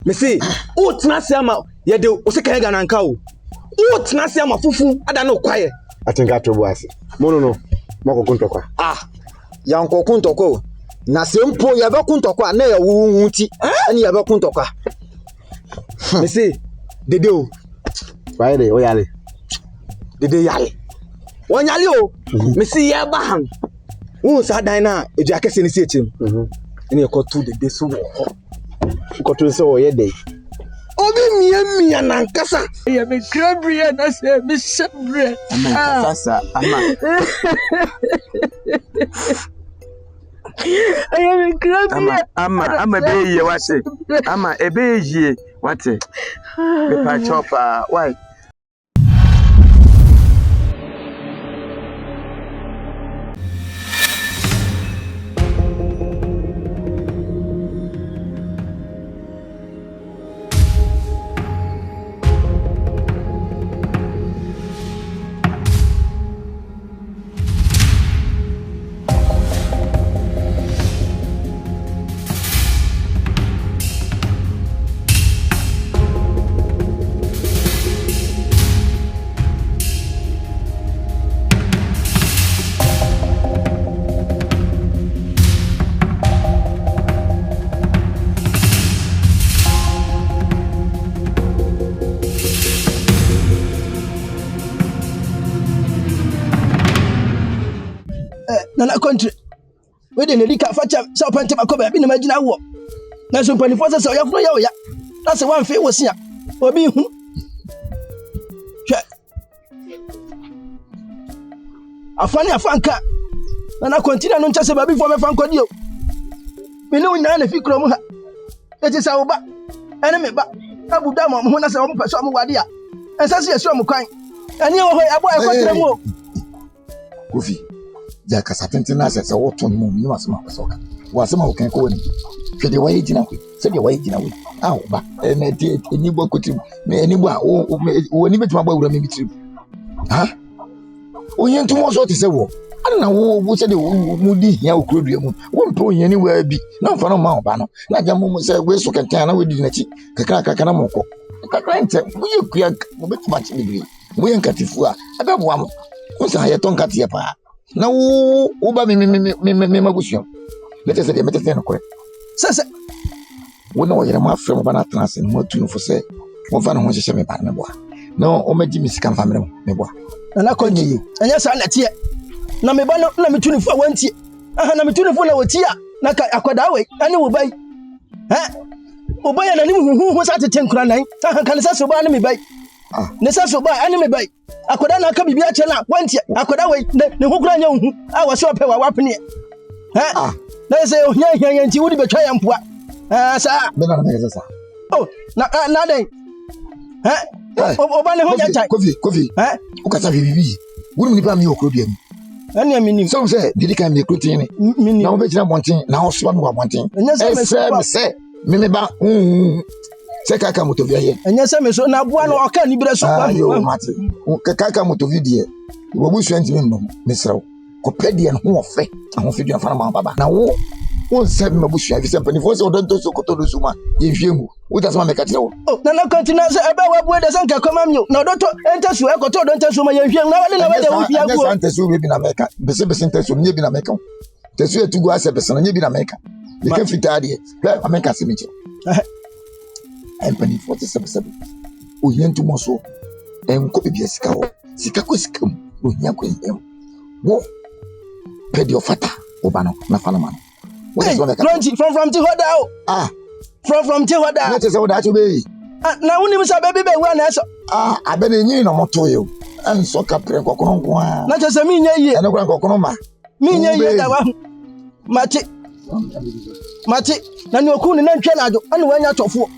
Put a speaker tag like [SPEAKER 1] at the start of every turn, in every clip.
[SPEAKER 1] me say o tena se ama ye de o se kan ga nanka o tena se ama fufu ada na kwaye
[SPEAKER 2] atinga to boase no mako kuntokwa
[SPEAKER 3] ya nko kuntokwa na sempo ya ba kuntokwa na ya wuwu ti ani ya ba kuntokwa
[SPEAKER 1] me say dede o
[SPEAKER 2] Friday o yale
[SPEAKER 1] dede yale wonyale o me say ya ba han wo sa dan na edu akese ni si echem ene ko tu dede so wo
[SPEAKER 2] ko tu so ye dey
[SPEAKER 1] obi mia na nkasa
[SPEAKER 4] ya me krabria na se me shebre
[SPEAKER 1] sasa ama
[SPEAKER 4] ya me krabria
[SPEAKER 5] ama be ye wate ama ebe ye wate me pa chopa why
[SPEAKER 4] na country we de lika facha so pante makoba bi na magina wo na so panifo se ya furo ya na se wan fe wo sia obi hu hwe afani afanka na continue no ncha se ba bi fo me fan kodi o me ne unya na fi kro mu ha eti sa wo ba ene me ba abu da mo ho na se wo pese o mo wade a ensa se yeso mo kwan ene wo ho ya bo e ko tire mu o
[SPEAKER 3] Kofi ya kasatente na se woto mu ni wasema kwasoka wasema ukan ko ni hwede waye gina kwe se de waye gina we ba na de ni bo kotim na ni bo a wo ni betuma bo wura me bitrim onye ntumo so te se wo ana wo se de mu di hia okrodua mu wo mpe onye ni wa bi na mfa no ma ba no na ja mu se we so kenta na we di na chi kakra na moko kakra nte wo ye kua mo betuma chi ni mo ye nkatifu a ababo am wo sa ye ton katie pa na wo ba me magusio lete se de metete no kore
[SPEAKER 4] sasa
[SPEAKER 3] wo na wo yere ma afre mo ba na transe mo tunu fo se mo fa na ho hye me ba na boa na o maji misika mfa me boa
[SPEAKER 4] na konye yi anya sa na tie na me ba na me tunu fo wantie na me tunu fo na wotia na ka akoda we ane wo bai wo bai na ni hu sa tete nkura nan kan sa so ba na me bai ne sa so ba ane me bai akoda na ka bibia che na wantie akoda we ne hu kura nya hu wa so pe wa wapne na se ohia nti wudi betwa ya mpoa sa
[SPEAKER 3] be na me sa
[SPEAKER 4] na den oba ne ho nya chai
[SPEAKER 3] Kofi ukasa bibi wuri nipa mi okrodua mu
[SPEAKER 4] ani aminim
[SPEAKER 3] so say didi kan me okrotin ni na wo be gina bonten na wo so ba bonten se me ba se kaka motovia ye
[SPEAKER 4] enya se me so na boa no oka ni bere so kwa
[SPEAKER 3] yo mate kaka motovia die wo bu suanti me mbom mesrawo ko pedie no ho ofe ahofe dua fa na ma baba na wo se me bu suanti se pani fo se odonto so koto do suma ye hwemu wo ta se ma me ka tire wo
[SPEAKER 4] na continue se ebe wa bu de se nka koma mi na odonto enta su e koto odonto su ma ye hwem na wale na wade wo bia go
[SPEAKER 3] enta su bi na meka bese enta su nye bi na meka tesu etugu ase bese na nye bi na meka ye ka fitade hwe ameka se meche empani 47 o yentu moso enko bibia sika ho sika ko sika mu o nya ko yem wo pedi ofata obano na fana man what is one
[SPEAKER 4] from ti hoda o from ti hoda
[SPEAKER 3] na te se hoda cho be
[SPEAKER 4] na woni misa be be wa na so
[SPEAKER 3] abe na nyi no moto yo an so ka pre kokono nko a
[SPEAKER 4] na te se mi nya yie
[SPEAKER 3] ene ko kokono ma
[SPEAKER 4] mi nya yie da wa mate na ni oku ni na ntwe na ajo ane wa nya tofo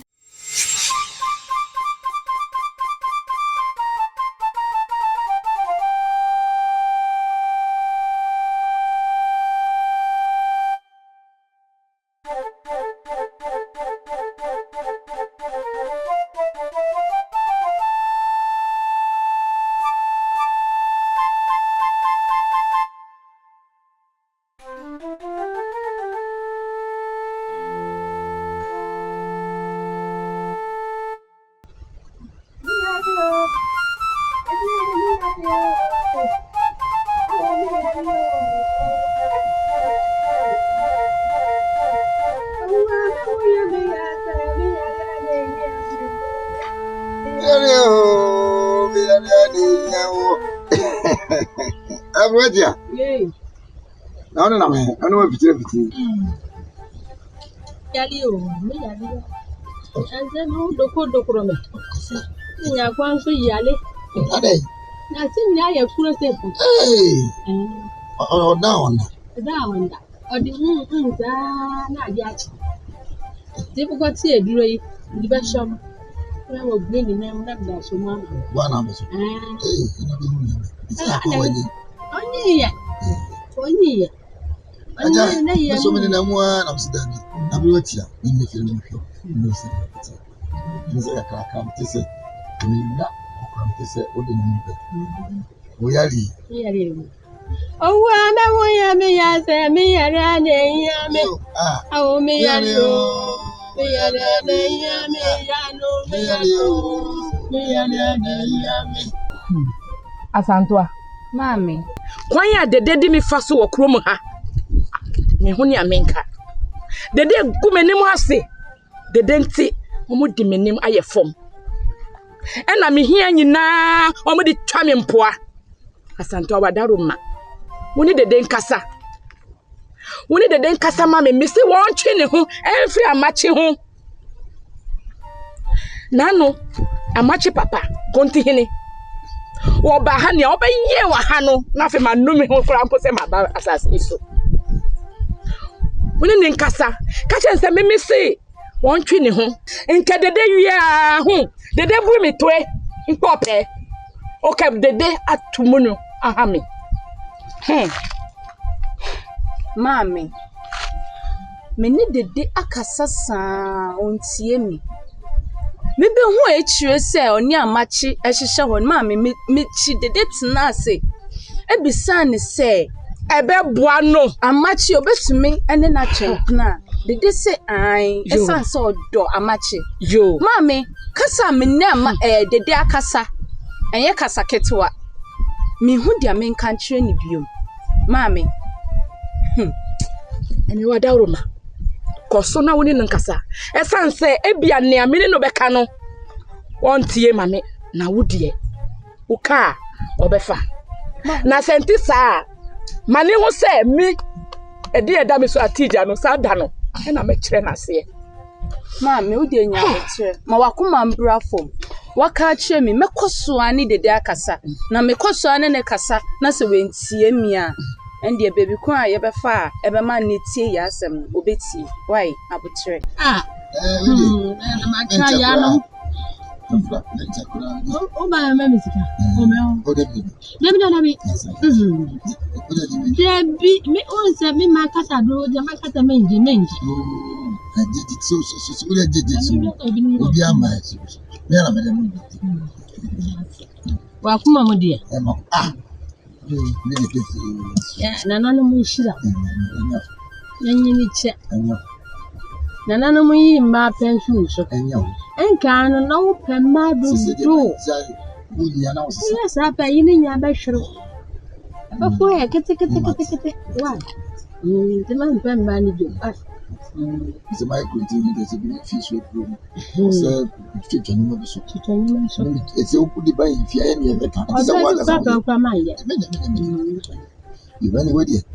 [SPEAKER 2] Abroja. Na ona na me, ona wa fitire.
[SPEAKER 6] Yali o, me yali. Anze no dokoro me. Nya kwan so yale.
[SPEAKER 3] Ade.
[SPEAKER 6] Na tin ya ya kuro se fu.
[SPEAKER 3] Oh, down.
[SPEAKER 6] Da. Odi za na adi achi. Ti bu ko ti eduro yi, di ba shom. Na wo gbe ni na mda da so ma.
[SPEAKER 3] Wa na be so. Ina be mu. Isa ko wani.
[SPEAKER 6] Onye.
[SPEAKER 3] Aja, so many na mu na msidani. Na bi watia, ni me feel mu feel. No se. Ni se ka ti se. Ni na ko ti se o de ni be. O yali.
[SPEAKER 6] Oh, I'm a ya say me ya ne ya me. Oh, me ya no. Me ya ne ya me ya no. Me ya ne ya me.
[SPEAKER 7] Asantwa.
[SPEAKER 8] Mami.
[SPEAKER 7] Kwan ya dede di mi fa so wo krom ha. Me ho ni amenka. Dede gu menim ase. Dede nti omo di menim aye fom. Ena me hia nyina omo di twa me mpoa. Asantwa wadaro ma. Woni dede nkasa. Woni dede nkasa ma me misi won twe ne ho emfiri amachi ho. Nano amachi papa konti hene. Wo ba ha ne obaye wa ha no na fe ma no me ho kura mpo se ma ba asase iso. Woni ne nkasa ka chense me misi won twe ne ho. Nka dede wia ho. Dede bu mi toe nkope. O ka dede atumuno aha me.
[SPEAKER 8] Mami. Meni dede akasa saa ontie mi. Mebe ho echire se oni amachi ehihye ho mami me chi dede tena ase. Ebisa ne se ebe boa no amachi obetumi ene na twempna. Dede se ai esan se odo amachi.
[SPEAKER 7] Yo.
[SPEAKER 8] Mami, kasa meni ama dede akasa. Enye kasa ketwa. Mi hu dia men kan kire ni biom. Mami.
[SPEAKER 7] Eni wadawro ma. Koso na woni nkasa. Esanse ebia ne amene no beka no. Wontie mame na wudie. Uka obefa. Na senti saa. Mane ho se mi edi eda me so atija no sa da no. E na me kire na se.
[SPEAKER 8] Mami, udie nya kire. Ma wakoma mbra fom. Waka kire mi mekoso ani dede akasa. Na mekoso ani ne kasa na se wentie mi a. Endi baby kwa ye be fa e be ma netie ya asem obeti why abutire
[SPEAKER 6] Ma try ya no o ba me misika o me o debi debi me o se me ma kasa do je ma kasa menji
[SPEAKER 3] so we did obi ama me na me dem
[SPEAKER 6] wa kuma mo dia
[SPEAKER 3] ya
[SPEAKER 6] nana no mu shira nanyi ni che nana no mu yi ma pension so enka no na wo pemma do ya sa pa yi ni nya ba hwero ba fo ya kete wa te ma pemma ni do
[SPEAKER 3] c'est my continue de se bénéfice au pro ça tu te n'as pas so et c'est au bout de bain il y a une avec ça
[SPEAKER 6] wa ma ya
[SPEAKER 3] you been with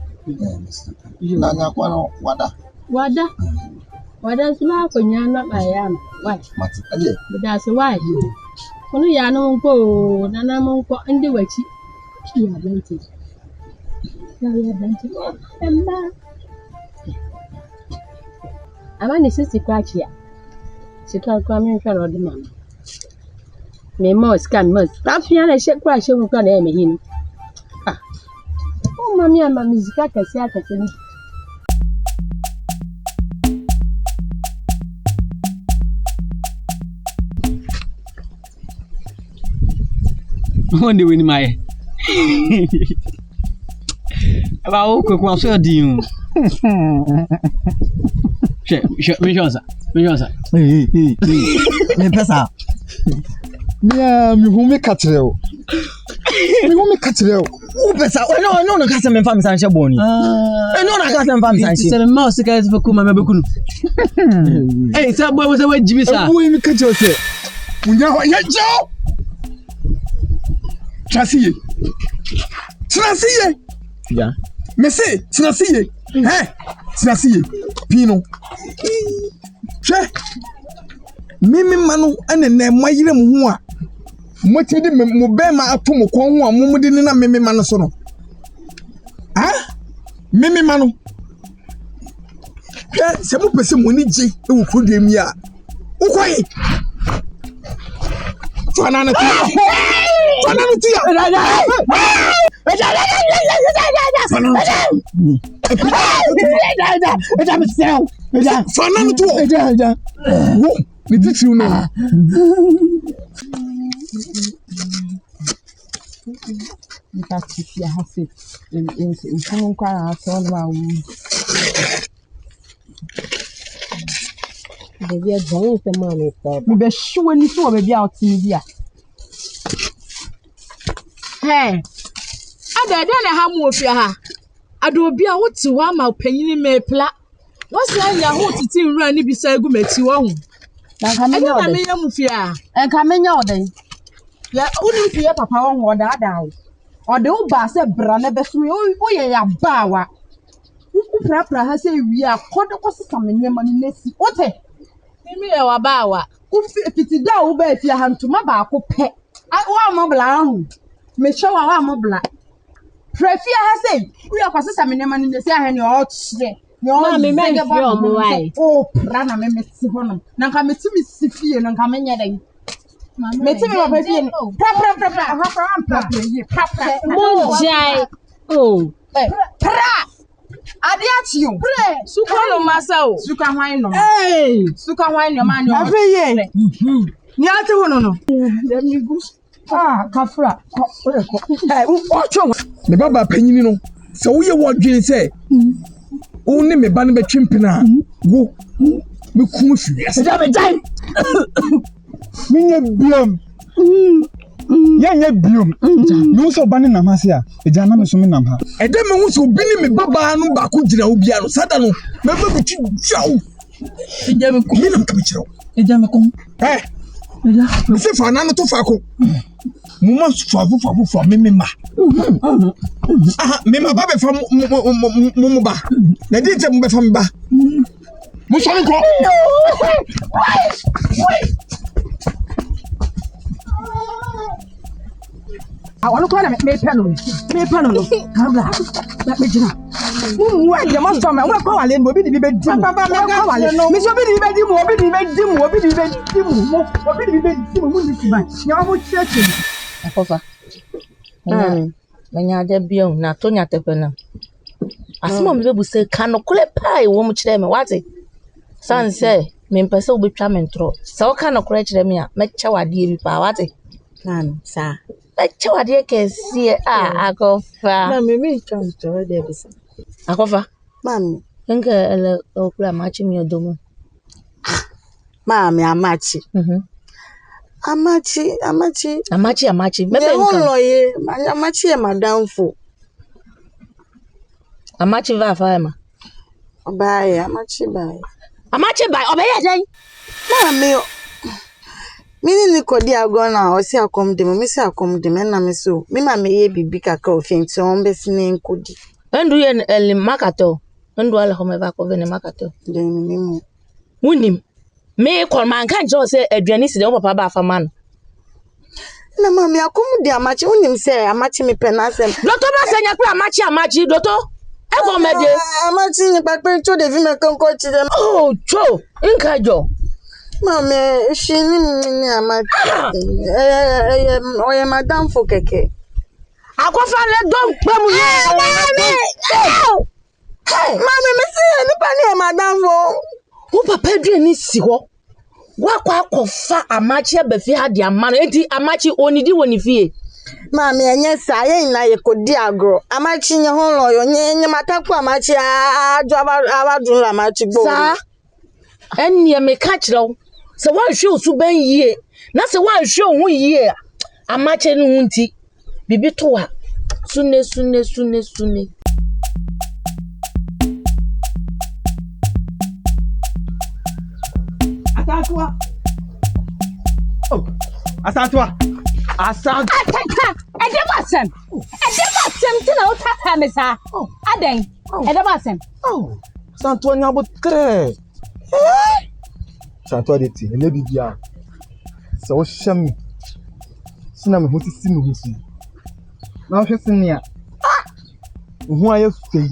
[SPEAKER 3] you na kwa no
[SPEAKER 6] wada sima ko nyana ba ya ma wa
[SPEAKER 3] mati ale
[SPEAKER 6] da se wa kono ya no ko nana mo ko ndi wachi ya banti emma ama ni sisi kwa chia sika kwa mi hwa ro de mama me mo scan mo afia na she kwa she mu kwa na me hin o mami ama muzika kasi akase ni
[SPEAKER 9] onde weni mai aba o kwa so din me josa
[SPEAKER 3] me pesa
[SPEAKER 4] mi hu me katrel
[SPEAKER 9] o pesa no kasa me fam sanche boni no na kasa me fam sanche se me ma o sika se fa kuma me bekunu eh sa boy wo se wa jibi sa
[SPEAKER 4] wo mi katrel se
[SPEAKER 2] Munya ho ye jo. Trasiye.
[SPEAKER 9] Yeah.
[SPEAKER 2] Me say trasiye. Trasiye. Pino. Che. Mimi manu ene na mayire mu ho a. Mo ti de mo be ma ato mo kon ho a mo de na mimi manu so no. Mimi manu. Se mo pese mo ni ji e wo krodua mi a. Ukoyi. Fana na ti.
[SPEAKER 6] Baby, I don't the money.
[SPEAKER 7] Maybe she when you saw baby out in here. Hey, I don't have more for her. I don't be a what to one my penny me plat. What's that? I want to see running beside go met you on.
[SPEAKER 8] Na kame nya ode. En kame nya ode. Ya uni fiye papa won wo da da. Ode wo ba se bra na beso wo ye ya ba wa. Wo pra ha se wi akode ko sesa menema ni nesi. Ote.
[SPEAKER 7] Mimi ya wa ba wa.
[SPEAKER 8] Wo fiti da wo ba fi ha ntoma ba ko pe. Wa mo bla hu. Me show wa mo bla. Prefia ha se wi akwasesa menema ni nesi ahene o kire.
[SPEAKER 6] Mami me fio mo wai.
[SPEAKER 8] Oh, prana me meti hono. Na nka meti mi sifie na nka menye den. Meti mi ba fie. Pra. Ha pra.
[SPEAKER 6] Mo jai. Oh.
[SPEAKER 8] Pra. Ade ati yo.
[SPEAKER 7] Suka no masa o.
[SPEAKER 8] Suka hwan no.
[SPEAKER 7] Suka hwan no ma no.
[SPEAKER 8] Afeye. Ni ate hono no. Dem ni gu. Kafra. Ocho.
[SPEAKER 2] Me baba panyini no. Se wo ye wo dwen se. Oni me ba no betwempena wo me kum fiase
[SPEAKER 9] Ja me jai.
[SPEAKER 2] minya biom nya biom no so ba ne nam ase a eja na me so me nam ha ede me hu so obi ni me baba no ba ko gina wo bia no sada no me ba betwi jaw
[SPEAKER 9] Ja me kum.
[SPEAKER 2] me nam ka me kire wo
[SPEAKER 9] Ja me kum.
[SPEAKER 2] ja me se fa na no to fa ko mo ma fa me ma me ma ba be fa mo ba na di te mo be fa me ba mo so ko
[SPEAKER 8] Awon ko na me penu no. Kabla. Me jina. Mu wa de mo so me we ko wale mo bi di be di. Papa me ko wale. Me so bi di be di mu, obi di be di mu ni ti ba. Ya mo cheche.
[SPEAKER 10] Akofa. Manya de biom na to nya tepena. Asimo me bebu se kano kule pai wo mu kire me wate. San se me mpese obetwa me ntro. Se o kano kure kire me a me kye wade bi pa wate.
[SPEAKER 6] Nan sa.
[SPEAKER 10] Me kye wade kese akofa.
[SPEAKER 6] Na me chance to de bisa.
[SPEAKER 10] Akofa.
[SPEAKER 6] Mami.
[SPEAKER 10] Nke ele okura machi mi odomo.
[SPEAKER 6] Mami amachi. Amachi.
[SPEAKER 10] Mebe
[SPEAKER 6] nka. Ye, amachi e madamfo.
[SPEAKER 10] Amachi va fa ma.
[SPEAKER 6] Bye, amachi bye.
[SPEAKER 10] Amachi bye, obeye den.
[SPEAKER 6] Mami. Mini ni kodi agona o si akom de me si akom de me na me so. Me ma me ye bibi kaka o fenti on be sine nkodi.
[SPEAKER 10] Endu ye el makato. Endu ala home va ko vene makato.
[SPEAKER 6] De ni mu.
[SPEAKER 10] Wunim. Me ko man kan jo se aduani si de papa ba fa man.
[SPEAKER 6] Na mami akom de amachi unim se amachi me penasem.
[SPEAKER 10] Doto ba se nya kwa amachi doto. E ko mede.
[SPEAKER 6] Amachi ni pape cho de vi me kan ko chi dem.
[SPEAKER 10] Oh, cho. Nkajo.
[SPEAKER 6] Mami, she ni amachi. Oye madam fo keke.
[SPEAKER 10] Akofa le don pe mu ni.
[SPEAKER 6] Mami, me se ni pa ni madam fo.
[SPEAKER 10] Wo papa aduani si ho. Wa kwa akofa amachi abafi ha de amano enti amachi onidi woni fie.
[SPEAKER 6] Mami enye sa ye na ye kodi agro. Amachi nye ho lo yo nye mataku amachi ajo abadun la amachi gbo.
[SPEAKER 10] Sa enye me ka kire se wan hwe osu ban yie na se wan hwe ohun yie amachi no hunti bibi to wa sune.
[SPEAKER 1] Asantwa. Asant.
[SPEAKER 7] Edebasem tina utata me sa. Aden. Edebasem.
[SPEAKER 1] Asantwa nya botre. Asantwa de ti, ene bibia. Se wo hyem. Sina me ho sisi me ho si. Na wo hwese nia. Ho aye fei.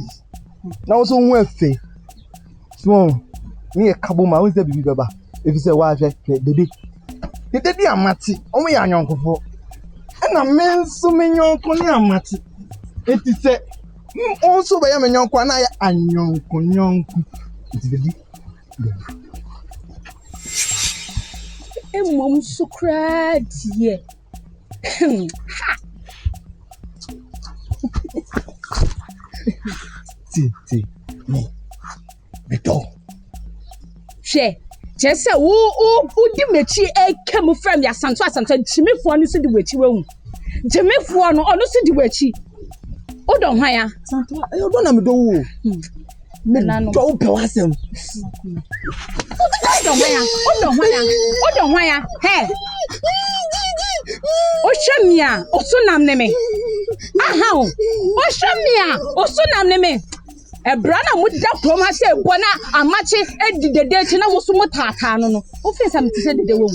[SPEAKER 1] Na wo so ho afe. So, me e kabo ma wo se bibi baba. If you say wa hwe dede. Dede amati, omo ya anyonkofo. Na men so menyonko ni amati. Eti se also be ya menyonko na ya anyonko. Dede.
[SPEAKER 7] Mom sukra die.
[SPEAKER 1] Ti. No. Beto.
[SPEAKER 7] She, just say wo di mechi e kemu from ya santo chimifo no so di wechi wehu. Chimifo no ono so di wechi. O don hwan ya?
[SPEAKER 1] Santo, e o don na me do wo. Me do pe wasem.
[SPEAKER 7] O don hwan ya? He. O hwamia, o so nam ne me. Aha o. O hwamia, o so nam ne me. Ebrana mu da proma se bona amache edidede chi na wo so mutata no. O fi sam ti se dede wo.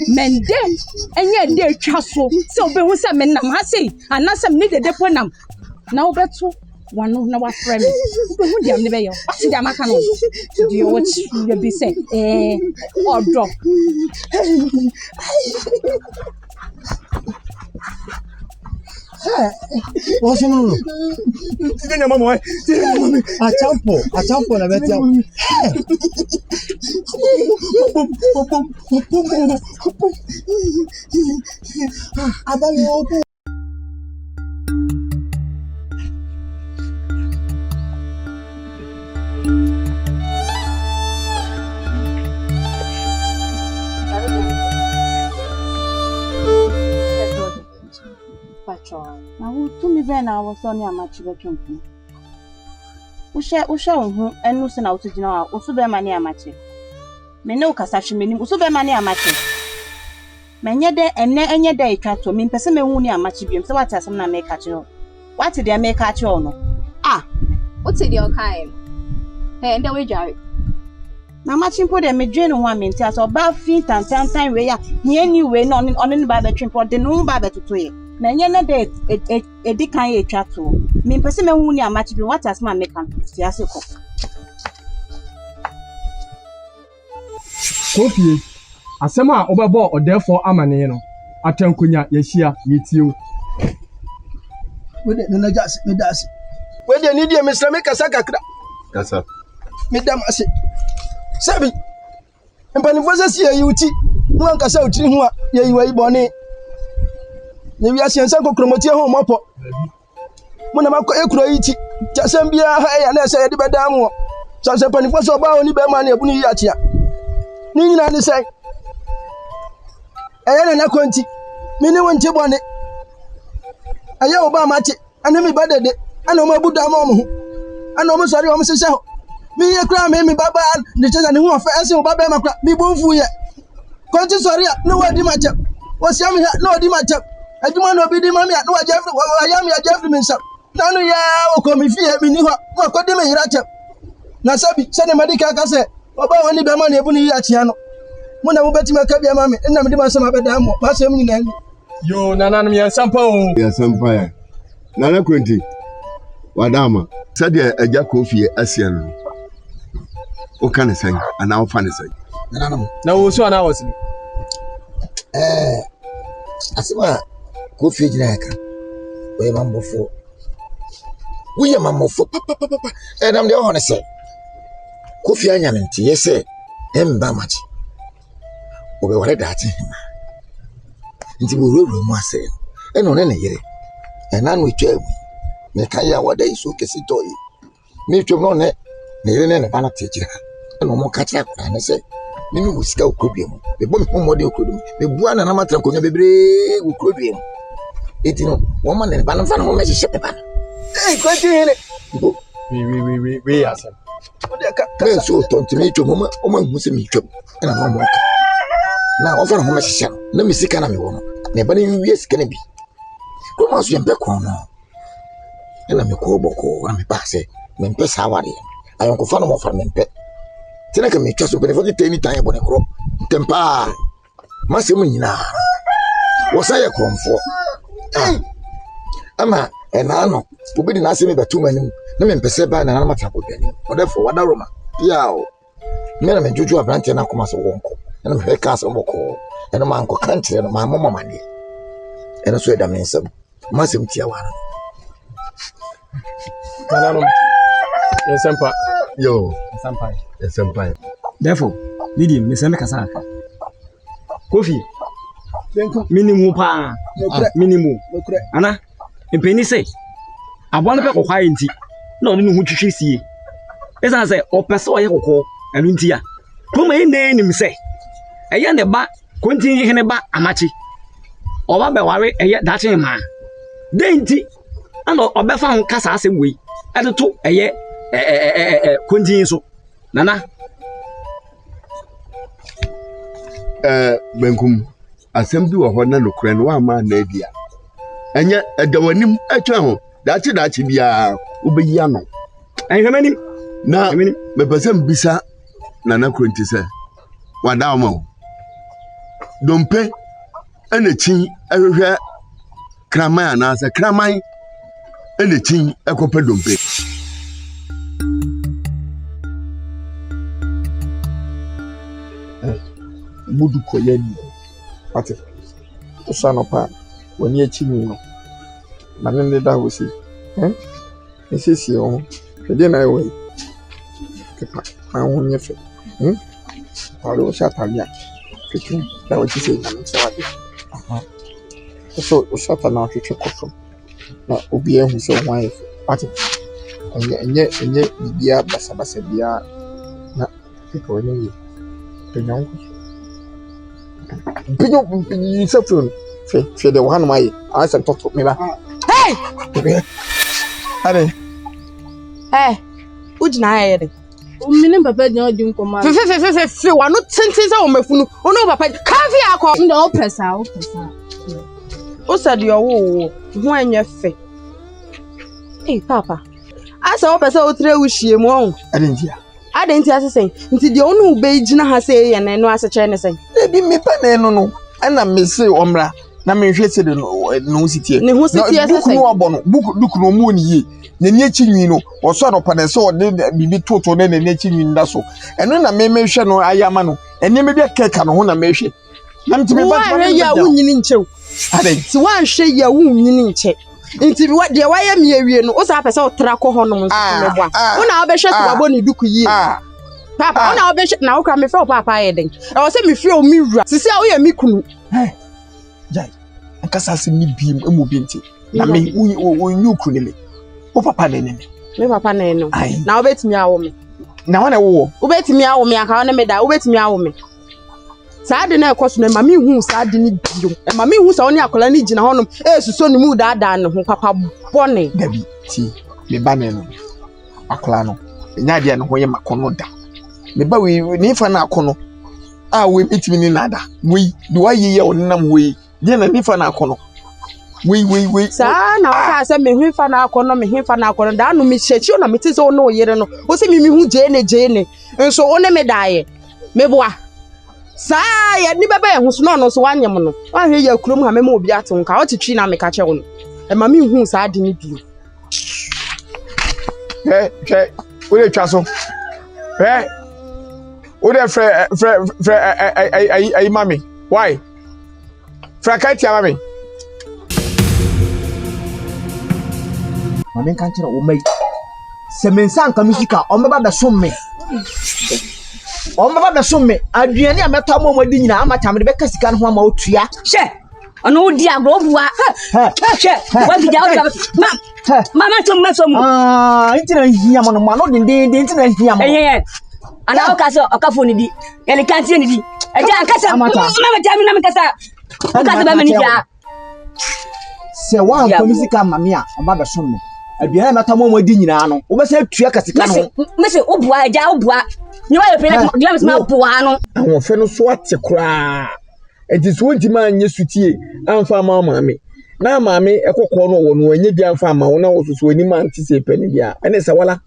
[SPEAKER 7] Mende enye de twa so. Se obehu se me nam ha sei, anasem ni dede po nam. Na obeto wano na wa frame. Obehu diam ne be yo. Ati diam aka no. Di yo watch you be say odo.
[SPEAKER 1] What's wrong? Tinya mama, achampo na betia. Abalo.
[SPEAKER 8] Na wo to me be na wo so ne amachi betwempu. Wo hye wo enu se na wo tugina wa wo so be ma ne amachi. Me ne wo kasa hwe menim wo so be ma ne amachi. Menye de enye de etwa to me mpese me hu ne amachi biem se wata asem na me ka kire. Wate de me ka kire no.
[SPEAKER 11] What's the okay? Hey, and we jare.
[SPEAKER 8] Na amachi mpo de me dwe no ho amenti aso ba fi tantan we ya. Nye ni we no on ba betwempu de no ba betoto ye. Na nye na de edi kan ye twa to me mpese me hu ni amachi bi what as ma make am fiase ko
[SPEAKER 2] Kofi asema obebo odefo amane no atankonya yehia yetiew
[SPEAKER 4] we de na jase me dase we de ni de mesra me kasa kakra
[SPEAKER 5] Kasa.
[SPEAKER 4] me dam ase sabi empanifo se sie yuti mu ankasa utiri hu a ye yiwa ibone ne wi asiensa kokromotie ho mopo muna makọ ekuro yiti jasem bia ha ya na se ye de bedam wo sanse panifo so ba oni be ma na ebu ni yatia ni nyina ni sai eye na konti mini wonti bone eye oba ma ti ana mi badede ana mo buda ma mo ana mo sori o mo sese ho mi ye kra mi baba ni cheza ni hu ofa ese oba be ma kra mi bonfu ye konti sori a no wadi ma che o siam ha no wadi ma che aduma no bi di mami a no wa jefri wa ya mi a jefri mi nsa nanu ya o ko mi fie mi ni ho mo ko di me yira che na sabi se ne madika ka se oba woni be ma na ebu ni ya chia no muna mubeti makabia mami nna mdi masema bedamo basi mni nani
[SPEAKER 2] yo nana mi yansampa o
[SPEAKER 5] Yansampa ya. Nana kwenti. Wadama. Sadia eja Kofi asia no. O kan sen ana o fan sen.
[SPEAKER 3] Nana
[SPEAKER 2] na wo so ana wasi
[SPEAKER 3] asema Kofi jina yaka we mamofo we mamofo papa nam de ho ne se Kofi anya menti yese emba machi obe wale dati hima nti bo roro mu ase eno ne yire enanu etwa me kan ya wada iso kesi toyi me twem no ne yire ne bana tejira eno mo ka tira kwa ne se mimi musika okrodue mu be bo me homode okrodue me bua na matra konya bebre okrodue mu eti no wo ma ne bana fa no me hye bana
[SPEAKER 4] kwati hele
[SPEAKER 2] we yasa
[SPEAKER 4] ode ka
[SPEAKER 3] me so tonti me twem o ma hu se me twem ena no mo na ofa no ho mehye no na me sika na me wo no na ba ne wie sika na bi ko ma so yempe kon no ela me ko boko na me ba se me mpe sa ware ayon ko fa no mo fa me mpe tina ka me twa so bene fo te ni tan e bone kro tempa ma se mu nyina wo sa ye kromfo ama ena no obi di na se me batu manim na me mpese ba na na matra ko dani o therefore wada roma piao me na me juju abrante na koma so wonko na me ka so boko ena ma anko kantre no ma mama mane ena so eda me nsam ma se mtia wara
[SPEAKER 4] Kanano. Yesempa.
[SPEAKER 5] Yo.
[SPEAKER 4] Yesempa.
[SPEAKER 9] Therefore, Didi, me send me kasa. Kofi. Minimum pa. Minimum. Ana. Mpeni say. Abon pe kokwa enti. Na oni hu twhwe sie. Esa say opese oye kokko anu nti ya. Kuma ene nim say. Eye ne ba kontin hene ba amachi. Oba be ware eye dache ma. Denti ana obefa ho kasa asem wei. Adeto eye kontin so. Nana.
[SPEAKER 5] Benkum asem bi wo ho na lokure no ama na adia. Enya edawanim atwa ho. Dachi bia ubeyi ano.
[SPEAKER 9] Enhwemanim
[SPEAKER 5] na mepesem bisa Nana Kronti se. Wada mo. Dompe enechi ehwehwe kraman na se kraman enechi ekope dompe.
[SPEAKER 2] Mudu koyeni. Ate. Osano pa woni echi mi no. Na nne da wosi. Esisi o. Kede na ewe. Kepa. Ahun yefe. Paro shatalia. Kitu da wosi se na msawade. So shata na twetwe koso. Na obi ehu se ho ayefe. Ate. Enye bibia basabasa bia na people ni penyon. Penyon sefun. Fe de wan mai. Asa talk me ba. Hey! Are.
[SPEAKER 10] Hey, ujina ayede.
[SPEAKER 6] Umini papa nya odi nkoma.
[SPEAKER 10] Fe wa no tenten se o mafunu. Ono papa kafi akọ.
[SPEAKER 6] Nda o pesa.
[SPEAKER 10] O sadi owo ho anya fe. Eh papa. Asa o pesa o tre wuhie mu on. Adentia asesen. Nti de onu be gina ha se ye na no aseche ne sen.
[SPEAKER 2] Ebi me pa na eno no. Ana me se omra. Na me hwe se de no sitie.
[SPEAKER 10] Ne ho sitie asesen.
[SPEAKER 2] Buku no obo no. Buku no mu ni ye. Nani achinwi no oso anopane se ode bibi toto na nani achinwi nda so eno na me hwe no ayama no ene me bia keka no ho na me hwe na mtime ba
[SPEAKER 10] ya wunyini nchew
[SPEAKER 2] ade
[SPEAKER 10] ti wan hwe ya wunyini nche nti bi de waye me awie no o sa pese o tra ko ho no nso mebwa o na obehwe se wabo ni duku yie papa o na obehwe na wo kra me fe o papa yeden e o se me fie o mi wura sisi a o ya mi kunu
[SPEAKER 2] jai akasa se ni biem emu bi nti na me wo nyuku ni me o papa ne ne
[SPEAKER 10] me papa ne no na obetimi awo me
[SPEAKER 2] na wana wo
[SPEAKER 10] obetimi awo me aka na me da obetimi awo me saade na ekoso na mami hu saade ni bio e mami hu sa oni akola ni gina honom esuso ni mu daada ne ho papa bone
[SPEAKER 2] gabi ti me ba ne no akola no nya dia ne ho ye makono da me ba we ni fa na akono a we betimi ni nada we do waye ye onam we dia na ni fa na akono we
[SPEAKER 10] sa na waka se me hwefa na akono me hwefa na akono da no me hyechi na me tise ono yere no o se me hu jene nso one me daaye me boa sa ya ni baba ye hu so no so wanyem no wa hwe ya kurom ha me ma obi atonka o tetwi na me ka che wo no e ma me hu sa ade ni bio
[SPEAKER 2] o le twa so o de fre ai mami why frakati mami
[SPEAKER 9] Mami kan kira o mai semensan kamisika o meba be somme aduane a meta mo madi nyina ama tamde be kasika no ho ama otua
[SPEAKER 12] she ono odi agro bua she wa gija o mama tum
[SPEAKER 9] intina hia mo no ma no dindin intina hia mo
[SPEAKER 12] ana o kaso o kafo ni di ele kan tie ni di eja akasa mama tami na me kasa be mani dia
[SPEAKER 9] se wa kamisika mami a o ba be somme aduane meta mo madi nyina no wo be se atua kasika no
[SPEAKER 12] mese obua eja obua ni wa ye pele dia me ma bua no
[SPEAKER 2] awon fe no so ate kura Enti so ntima anye sutie amfa ma maame na maame ekokọ no wo no anye bi amfa ma wo na wo so ani ma ntise pani bia ene se wala